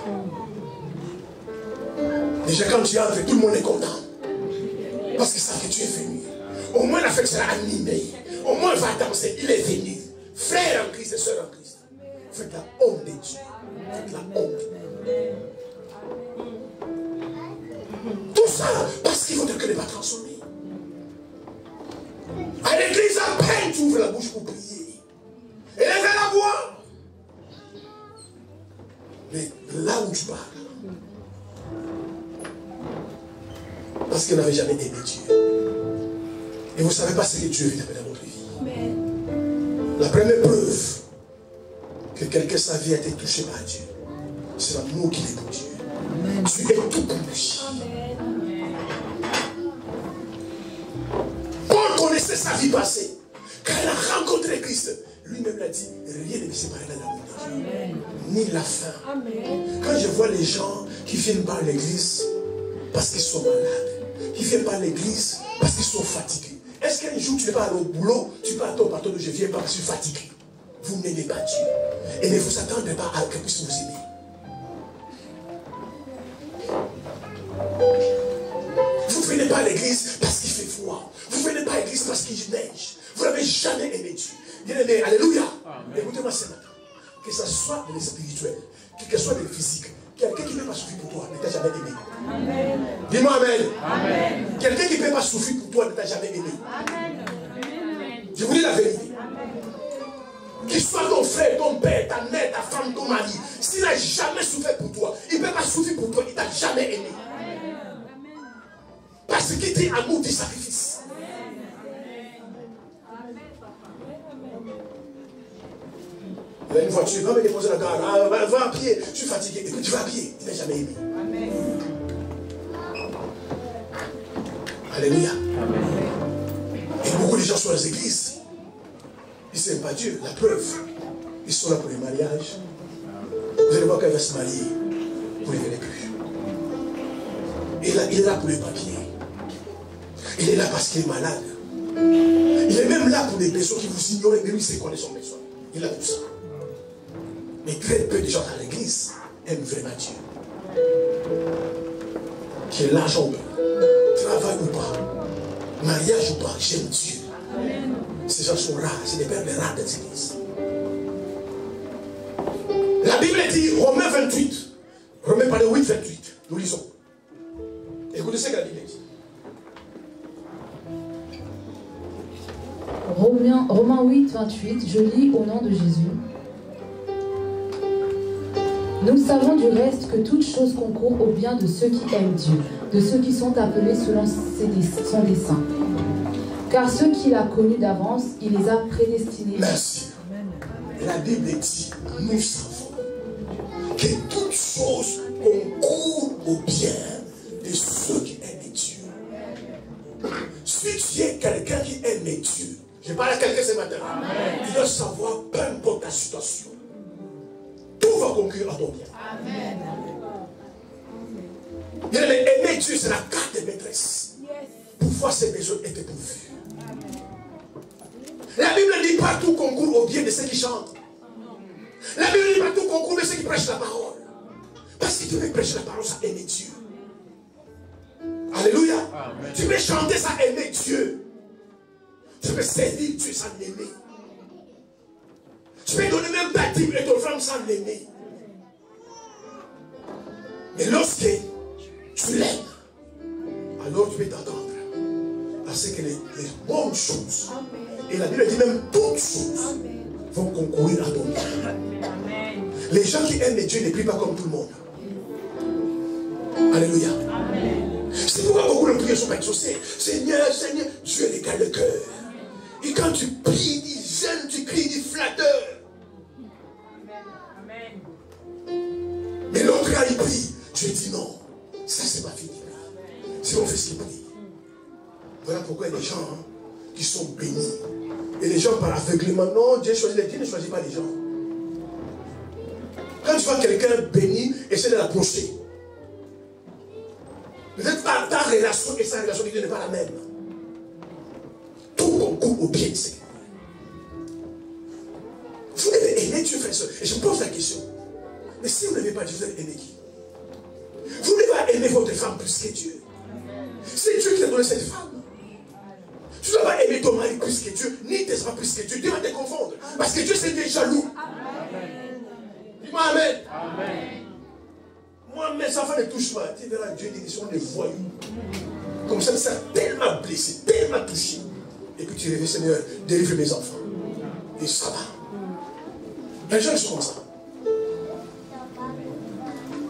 déjà quand tu entres, tout le monde est content. Parce qu'ils savent que tu es venu. Au moins la fête sera animée. Au moins il va danser. Il est venu. Frère en Christ et soeur en Christ. Faites la honte de Dieu. Faites la honte. Tout ça parce que votre cœur n'est pas transformé. À l'église, à peine tu ouvres la bouche pour prier. Et lève la voix. Mais là où tu parles, parce que vous n'avez jamais aimé Dieu. Et vous ne savez pas ce que Dieu vient dans votre vie. Amen. La première preuve que quelqu'un sa vie a été touché par Dieu, c'est l'amour qu'il est pour Dieu. Amen. Tu es tout pour lui. Amen. Paul connaissait sa vie passée. Quand il a rencontré Christ, lui-même l'a dit, rien ne me séparera de l'amour de Dieu. Ni la faim. Amen. Quand je vois les gens qui viennent par l'église parce qu'ils sont malades, qui viennent par l'église parce qu'ils sont fatigués. Est-ce qu'un jour tu n'es pas allé au boulot, tu pars à ton patron, je viens pas parce que je suis fatigué? Vous n'aimez pas Dieu. Et ne vous attendez pas à qu'il puisse vous aimer. Vous ne venez pas à l'église parce qu'il fait froid. Vous ne venez pas à l'église parce qu'il neige. Vous n'avez jamais aimé Dieu. Bien aimé, alléluia. Écoutez-moi ce matin. Que ce soit de l'espirituel, que ce soit de le physique, quelqu'un qui ne peut pas souffrir pour toi ne t'a jamais aimé. Amen. Dis-moi amen. Amen. Quelqu'un qui ne peut pas souffrir pour toi ne t'a jamais aimé. Amen. Je vous dis la vérité. Qu'il soit ton frère, ton père, ta mère, ta femme, ton mari, s'il n'a jamais souffert pour toi, il ne peut pas souffrir pour toi, il ne t'a jamais aimé. Amen. Parce qu'il dit amour du sacrifice. Il a une voiture, va me déposer la gare, va à pied, je suis fatigué, et puis tu vas à pied, il n'a jamais aimé. Amen. Alléluia. Amen. Et beaucoup de gens sont dans les églises, ils n'aiment pas Dieu, la preuve, ils sont là pour les mariages. Vous allez voir qu'elle va se marier, vous ne les verrez plus. Il est là pour les papiers, il est là parce qu'il est malade, il est même là pour des personnes qui vous ignorent, mais lui sait qu'on est son besoin, il est là pour ça. Mais très peu de gens dans l'église aiment vraiment Dieu. Qu'il y ait l'argent ou pas, travail ou pas, mariage ou pas, j'aime Dieu. Amen. Ces gens sont rares, c'est des pères rares des églises. La Bible dit, Romains 28, Romains par le 8, 28, nous lisons. Écoutez ce que la Bible dit. Romains 8, 28, je lis au nom de Jésus. Nous savons du reste que toute chose concourt au bien de ceux qui aiment Dieu, de ceux qui sont appelés selon son dessein. Car ceux qu'il a connus d'avance, il les a prédestinés. Merci. La Bible dit, nous savons que toute chose concourt au bien de ceux qui aiment Dieu. Si tu es quelqu'un qui aime Dieu, je parle à quelqu'un ce matin, tu dois savoir, peu importe ta situation, tout va conclure à ton bien. Amen. Aimer Dieu, c'est la carte de maîtresse. Pour voir ses besoins être pourvus. La Bible dit partout concourt au bien de ceux qui chantent. La Bible dit partout concourt de ceux qui prêchent la parole. Parce que tu veux prêcher la parole, ça aimer Dieu. Alléluia. Tu peux chanter sans aimer Dieu. Tu peux servir Dieu sans l'aimer. Tu peux donner même ta dîme et ton femme sans l'aimer. Mais lorsque tu l'aimes, alors tu peux t'attendre à ce que les bonnes choses, et la Bible dit même toutes choses, vont concourir à ton bien. Les gens qui aiment Dieu ne prient pas comme tout le monde. Alléluia. C'est pourquoi beaucoup de prières ne sont pas exaucées. Seigneur, Seigneur, Dieu regarde le cœur. Et quand tu pries, il gêne, tu cries, il flatteur. Mais l'autre quand il prie, Dieu dit non. Ça c'est ma fille qui prie. Si on fait ce qu'il prie. Voilà pourquoi il y a des gens qui sont bénis. Et les gens par aveuglement, non, Dieu choisit les Dieu ne choisit pas les gens. Quand tu vois quelqu'un béni, essaie de l'approcher. Peut-être ta relation et sa relation avec Dieu n'est pas la même. Tout concourt au bien. Vous devez aimer Dieu, frère et soeur. Et je me pose la question. Mais si vous n'aimez pas Dieu, vous allez aimer qui? Vous ne devez pas aimer votre femme plus que Dieu. C'est Dieu qui a donné cette femme. Tu ne dois pas aimer ton mari plus que Dieu, ni tes enfants plus que Dieu. Dieu va te confondre. Parce que Dieu, c'est des jaloux. Dis-moi Amen. Amen. Moi, mes enfants ne touchent pas. Tu verras, Dieu dit qu'ils sont des voyous. Comme ça tellement blessé, tellement touché. Et puis tu rêves, Seigneur, délivre mes enfants. Et ça va. Les gens sont comme ça.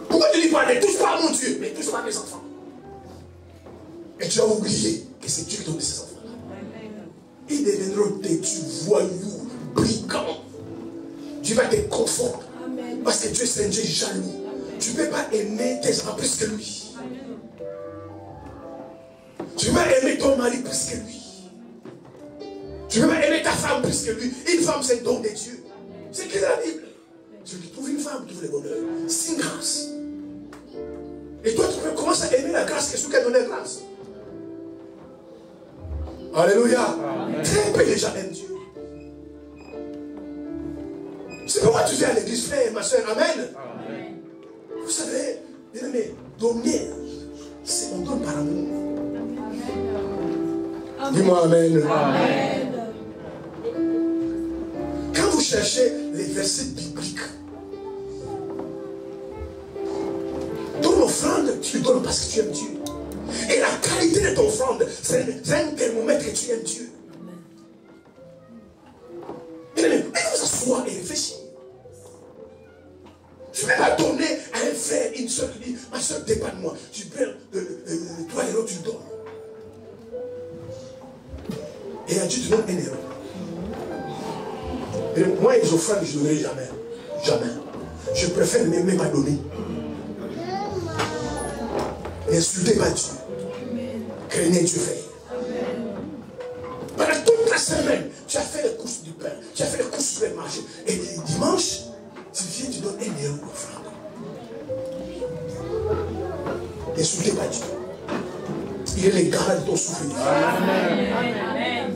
Pourquoi tu dis pas, ne touche pas à mon Dieu, mais touche pas à mes enfants? Et tu as oublié que c'est Dieu qui donne ces enfants. Ils deviendront têtus, voyous, brigands. Dieu va te confondre. Parce que Dieu c'est un Dieu jaloux. Tu ne peux pas aimer tes enfants plus que lui. Tu ne peux pas aimer ton mari plus que lui. Tu ne peux pas aimer ta femme plus que lui. Une femme c'est le don de Dieu. C'est qui la Bible? Celui qui trouve une femme trouve le bonheur. C'est une grâce. Et toi tu peux commencer à aimer la grâce que celui qui a donné la grâce. Alléluia. Très peu de gens aiment Dieu. C'est pourquoi tu viens à l'église, frère, ma soeur. Amen. Amen. Vous savez, bien aimé, donner, c'est on donne par amour. Dis-moi Amen. Amen. Quand vous cherchez les versets bibliques, ton offrande, tu le donnes parce que tu aimes Dieu. Et la qualité de ton offrande, c'est un thermomètre que tu aimes Dieu. Bien aimé, vous asseoir et réfléchir. Je ne vais pas donner à un frère, une soeur qui dit, ma soeur, dépanne-moi. Tu perds toi et l'autre, tu le donnes. Et à Dieu, tu donnes 1 euro. Et moi, les offrandes, je ne donnerai jamais. Jamais. Je préfère ne même pas donner. N'insultez pas Dieu. Craignez Dieu, frère. Pendant toute la semaine, tu as fait les courses du pain, tu as fait les courses du marché. Et le dimanche, tu viens, tu donnes 1 euro d'offrande. N'insultez pas Dieu. Il est le garant de ton souffle. Amen.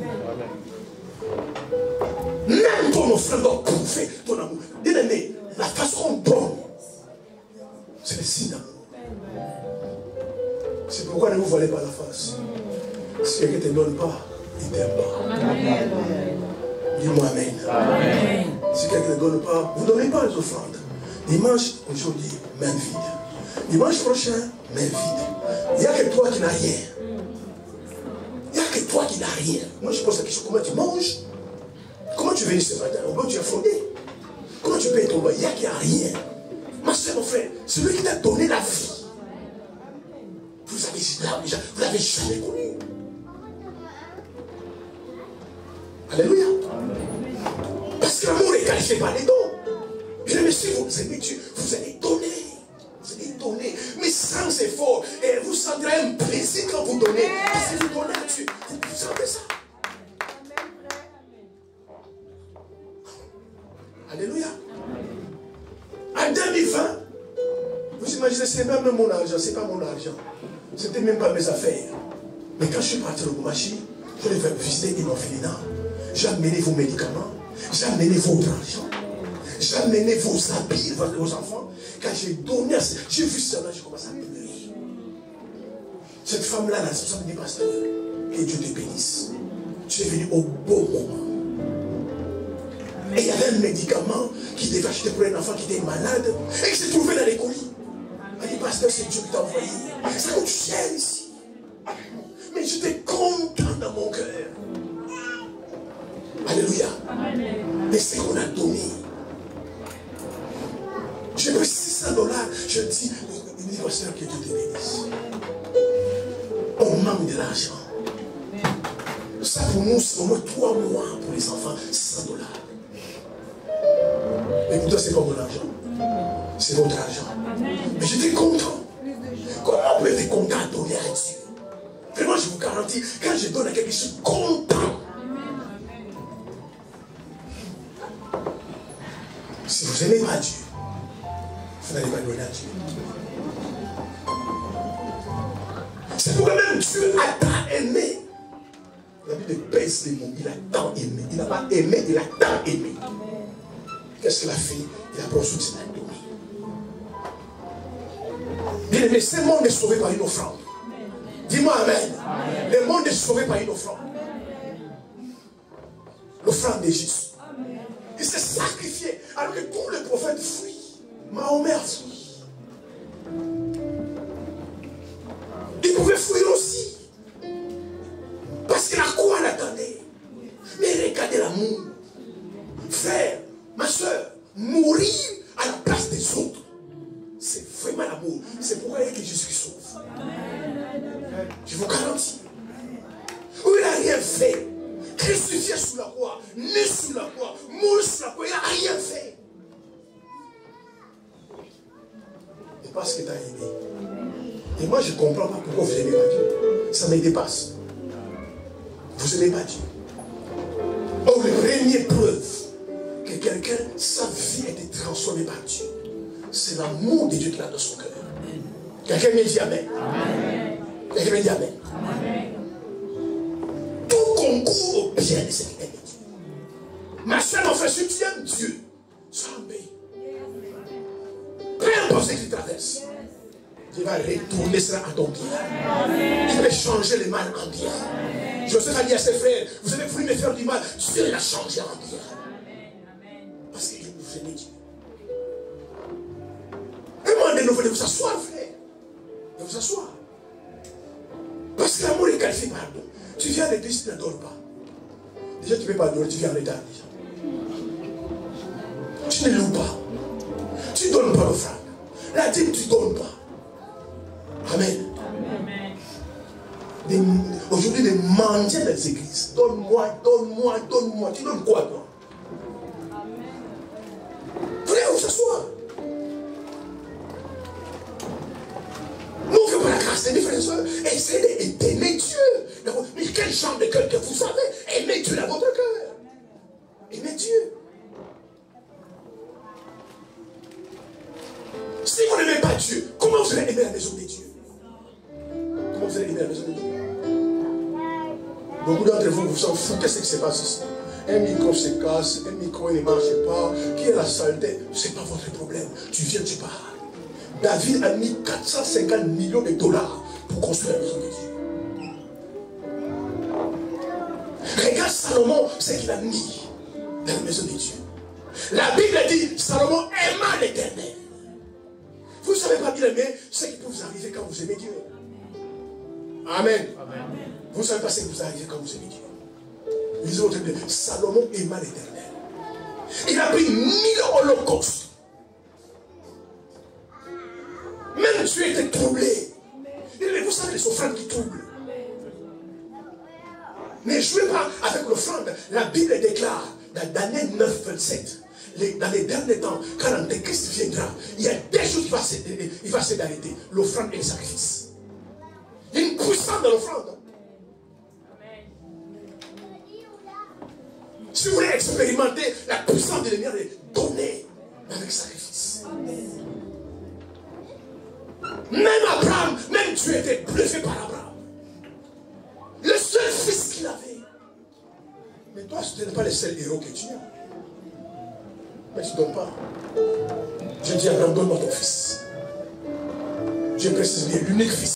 Même ton offrande doit prouver ton amour. Bien-aimé, la façon bonne, c'est le signe d'amour. C'est pourquoi ne vous voilez pas la face. Si quelqu'un ne te donne pas, il ne t'aime pas. Amen. Dis-moi Amen. Amen. Si quelqu'un ne te donne pas, vous ne donnez pas les offrandes. Dimanche, aujourd'hui, main vide. Dimanche prochain, main vide. Il n'y a que toi qui n'as rien. Il n'y a que toi qui n'as rien. Moi, je pose la question, comment tu manges? Comment tu viens ce matin? Au bout, tu as fondé. Comment tu peux tomber? Il n'y a qu'il n'y a rien. Ma soeur, mon frère, celui qui t'a donné la vie, vous l'avez jamais connu. Alléluia. Parce que l'amour est qualifié par les dons. Bien aimé, si vous aimez Dieu, vous allez donner. Vous allez donner. Mais sans effort. Et vous sentirez un plaisir quand vous donnez. Parce que vous donnez à Dieu. Vous sentez ça. Alléluia. En 2020, vous imaginez, c'est même mon argent, c'est pas mon argent. C'était même pas mes affaires. Mais quand je suis parti au Goumachi, je vais visiter une orphelinat. J'ai amené vos médicaments, j'ai amené votre argent, j'ai amené vos habits, vos enfants. Quand j'ai donné, j'ai vu cela, j'ai commencé à pleurer. Cette femme-là, la responsable du pasteur, que Dieu te bénisse. Tu es venu au bon moment. Et il y avait un médicament qui devait acheter pour un enfant qui était malade et qui s'est trouvé dans les colis. Elle dit, pasteur, c'est Dieu qui t'a envoyé. Ça coûte cher ici. Mais j'étais content dans mon cœur. Alléluia. Mais c'est qu'on a donné. J'ai pris $600. Je dis, il me dit, pasteur, que Dieu te bénisse. On manque de l'argent. Ça pour nous, c'est au moins 3 mois pour les enfants, $600. Mais pour toi, c'est pas mon argent. C'est votre argent. Mais j'étais content. Comment on peut être content à donner à Dieu? Vraiment, je vous garantis, quand je donne à quelqu'un, je suis content. Si vous n'aimez pas Dieu, vous n'allez pas donner à Dieu. C'est pourquoi même Dieu a tant aimé. La Bible pèse les mots. Il a tant aimé. Il n'a pas aimé, il a tant aimé. Qu'est-ce qu'il a fait? Il a pris ensuite, il a donné. Bien aimé, ce monde est sauvé par une offrande. Dis-moi amen. Le monde est sauvé par une offrande. L'offrande de Jésus. Il s'est sacrifié alors que tous les prophètes fuient. Mahomet a fui. Il pouvait fuir aussi. Parce que la croix l'attendait. Mais regardez l'amour. Frère, ma soeur, mourir à la place des autres, c'est vraiment l'amour. C'est pourquoi il y a que Jésus qui sauve. Je vous garantis. Où il n'a rien fait. Crucifié sous la croix, né sous la croix, mort sous la croix, il n'a rien fait. Et parce que tu as aimé. Et moi je ne comprends pas pourquoi vous n'aimez pas Dieu. Ça me dépasse. Vous n'aimez pas Dieu. Or, la première preuve que quelqu'un, sa vie a été transformée par Dieu, c'est l'amour de Dieu qu'il a dans son cœur. Quelqu'un me dit Amen. Quelqu'un me dit Amen. Tout concourt au bien de ce qu'il aime Dieu. Ma soeur, mon frère, si tu aimes Dieu, sois en paix. Peu importe ce qu'il traverse, Dieu va retourner cela à ton bien. Il va changer le mal en bien. Joseph a dit à ses frères, vous avez voulu me faire du mal, Dieu l'a changé en bien. Parce qu'il vous aimez Dieu. Demandez-nous de vous asseoir, frère. De vous asseoir. Parce que l'amour est qualifié par pardon. Tu viens à l'église, tu ne dors pas. Déjà, tu ne peux pas dormir, tu viens en retard déjà. Tu ne loues pas. Tu ne donnes pas l'offrande. La dîme, tu ne donnes pas. Amen. Aujourd'hui, les mendiants dans les églises. Donne-moi, donne-moi, donne-moi. Tu donnes quoi, toi? Frère, vous s'asseoir. Nous, on ne fait pas la grâce de mes frères et soeurs. Essayez d'aimer Dieu. Mais quel genre de cœur que vous avez? Aimez Dieu dans votre cœur. Aimez Dieu. Si vous n'aimez pas Dieu, comment vous allez aimer la maison de Dieu? Comment vous allez aimer la maison de Dieu? Beaucoup d'entre vous, vous s'en foutez de ce qui se passe ici. Un micro se casse, un micro ne marche pas, qui est la saleté, ce n'est pas votre problème. Tu viens, tu parles. David a mis 450 millions de dollars pour construire la maison de Dieu. Regarde Salomon, ce qu'il a mis dans la maison de Dieu. La Bible dit, Salomon aima l'Éternel. Vous ne savez pas bien aimer ce qui peut vous arriver quand vous aimez Dieu. Amen. Amen. Vous ne savez pas ce qui vous arrive quand vous aimez Dieu. Lisez votre Bible. Salomon aima l'Éternel. Il a pris 1000 holocaustes. Même Dieu était troublé. Il dit, mais vous savez les offrandes qui troublent. Ne jouez pas avec l'offrande. La Bible déclare dans Daniel 9, 27. Dans les derniers temps, quand l'Antéchrist viendra, il y a des choses qui vont s'arrêter. L'offrande et le sacrifice. Il y a une puissance dans l'offrande. Si vous voulez expérimenter la puissance de l'ennemi, donnez avec sacrifice. Même Abraham, même Dieu était bluffé par Abraham. Le seul fils qu'il avait. Mais toi, tu n'es pas le seul héros que tu as. Mais tu ne donnes pas. Je dis à Abraham, donne-moi ton fils. Je précise bien, l'unique fils.